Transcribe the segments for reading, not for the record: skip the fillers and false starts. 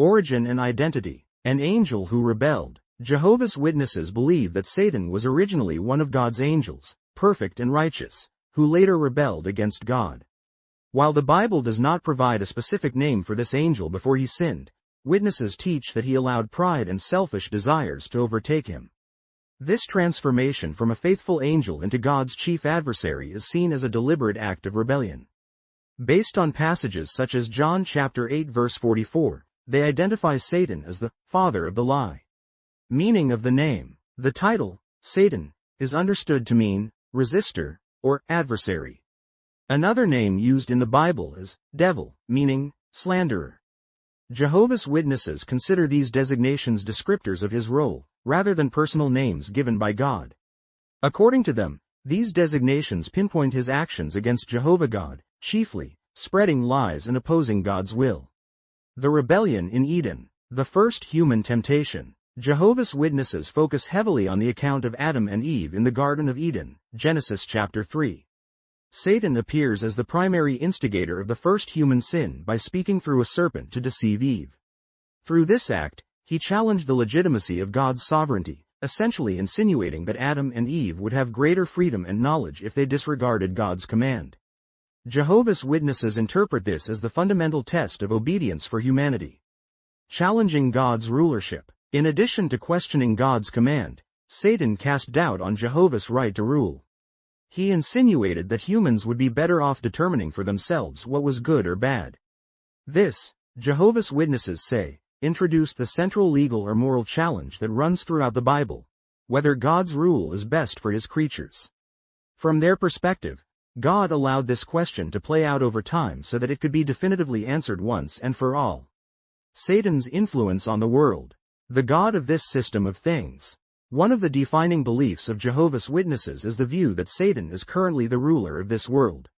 Origin and identity. An angel who rebelled. Jehovah's Witnesses believe that Satan was originally one of God's angels, perfect and righteous, who later rebelled against God. While the Bible does not provide a specific name for this angel before he sinned, witnesses teach that he allowed pride and selfish desires to overtake him. This transformation from a faithful angel into God's chief adversary is seen as a deliberate act of rebellion. Based on passages such as John chapter 8 verse 44, they identify Satan as the father of the lie. Meaning of the name. The title, Satan, is understood to mean resistor or adversary. Another name used in the Bible is devil, meaning slanderer. Jehovah's Witnesses consider these designations descriptors of his role, rather than personal names given by God. According to them, these designations pinpoint his actions against Jehovah God, chiefly spreading lies and opposing God's will. The rebellion in Eden. The first human temptation. Jehovah's Witnesses focus heavily on the account of Adam and Eve in the Garden of Eden, Genesis chapter 3. Satan appears as the primary instigator of the first human sin by speaking through a serpent to deceive Eve. Through this act, he challenged the legitimacy of God's sovereignty, essentially insinuating that Adam and Eve would have greater freedom and knowledge if they disregarded God's command. Jehovah's Witnesses interpret this as the fundamental test of obedience for humanity. Challenging God's rulership. In addition to questioning God's command, Satan cast doubt on Jehovah's right to rule. He insinuated that humans would be better off determining for themselves what was good or bad. This, Jehovah's Witnesses say, introduced the central legal or moral challenge that runs throughout the Bible: whether God's rule is best for his creatures. From their perspective, God allowed this question to play out over time so that it could be definitively answered once and for all. Satan's influence on the world. The God of this system of things. One of the defining beliefs of Jehovah's Witnesses is the view that Satan is currently the ruler of this world.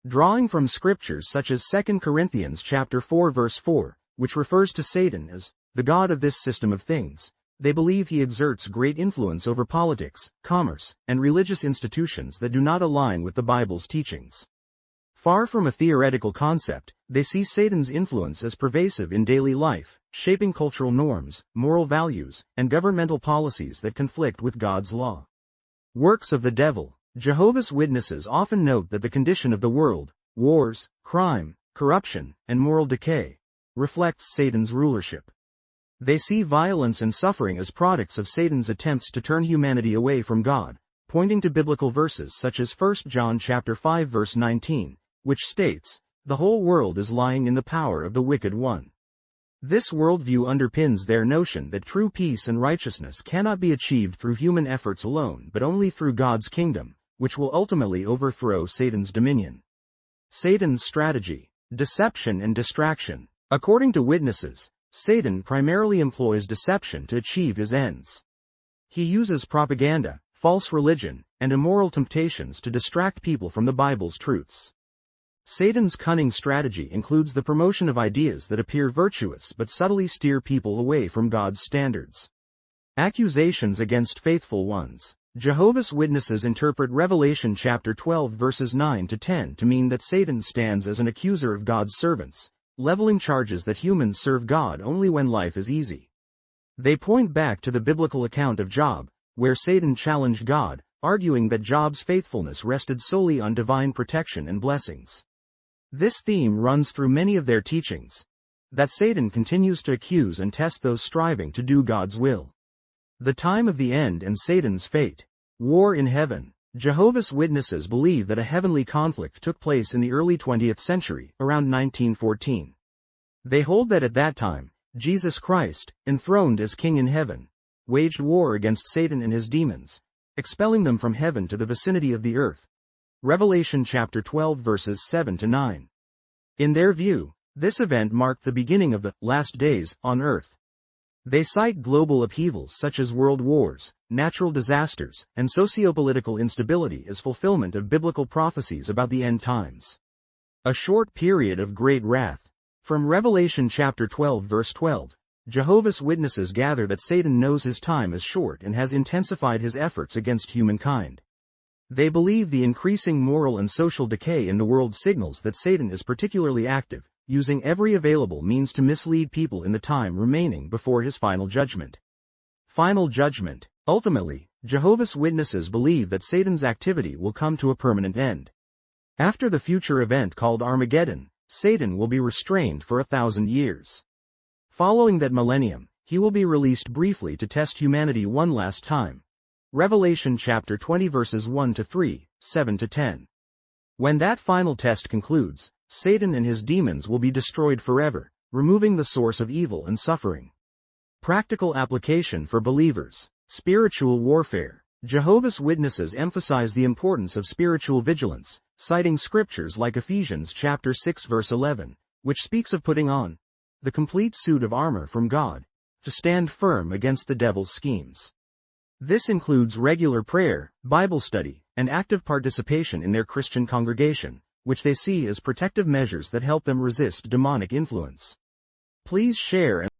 Drawing from scriptures such as 2 Corinthians chapter 4 verse 4, which refers to Satan as the God of this system of things, they believe he exerts great influence over politics, commerce, and religious institutions that do not align with the Bible's teachings. Far from a theoretical concept, they see Satan's influence as pervasive in daily life, shaping cultural norms, moral values, and governmental policies that conflict with God's law. Works of the devil. Jehovah's Witnesses often note that the condition of the world, wars, crime, corruption, and moral decay, reflects Satan's rulership. They see violence and suffering as products of Satan's attempts to turn humanity away from God, pointing to biblical verses such as 1 John chapter 5 verse 19, which states, "The whole world is lying in the power of the wicked one." This worldview underpins their notion that true peace and righteousness cannot be achieved through human efforts alone but only through God's kingdom, which will ultimately overthrow Satan's dominion. Satan's strategy. Deception and distraction. According to witnesses, Satan primarily employs deception to achieve his ends. He uses propaganda, false religion, and immoral temptations to distract people from the Bible's truths. Satan's cunning strategy includes the promotion of ideas that appear virtuous but subtly steer people away from God's standards. Accusations against faithful ones. Jehovah's Witnesses interpret Revelation chapter 12 verses 9 to 10 to mean that Satan stands as an accuser of God's servants, leveling charges that humans serve God only when life is easy. They point back to the biblical account of Job, where Satan challenged God, arguing that Job's faithfulness rested solely on divine protection and blessings. This theme runs through many of their teachings, that Satan continues to accuse and test those striving to do God's will. The time of the end and Satan's fate. War in heaven. Jehovah's Witnesses believe that a heavenly conflict took place in the early 20th century, around 1914. They hold that at that time, Jesus Christ, enthroned as King in heaven, waged war against Satan and his demons, expelling them from heaven to the vicinity of the earth. Revelation chapter 12 verses 7 to 9. In their view, this event marked the beginning of the last days on earth. They cite global upheavals such as world wars, natural disasters, and socio-political instability as fulfillment of biblical prophecies about the end times. A short period of great wrath. From Revelation chapter 12 verse 12, Jehovah's Witnesses gather that Satan knows his time is short and has intensified his efforts against humankind. They believe the increasing moral and social decay in the world signals that Satan is particularly active, using every available means to mislead people in the time remaining before his final judgment. Final judgment. Ultimately, Jehovah's Witnesses believe that Satan's activity will come to a permanent end. After the future event called Armageddon, Satan will be restrained for 1,000 years. Following that millennium, he will be released briefly to test humanity one last time. Revelation chapter 20 verses 1-3, 7-10. When that final test concludes, Satan and his demons will be destroyed forever, removing the source of evil and suffering. Practical application for believers. Spiritual warfare. Jehovah's Witnesses emphasize the importance of spiritual vigilance, citing scriptures like Ephesians chapter 6 verse 11, which speaks of putting on the complete suit of armor from God to stand firm against the devil's schemes. This includes regular prayer, Bible study, and active participation in their Christian congregation, which they see as protective measures that help them resist demonic influence. Please share and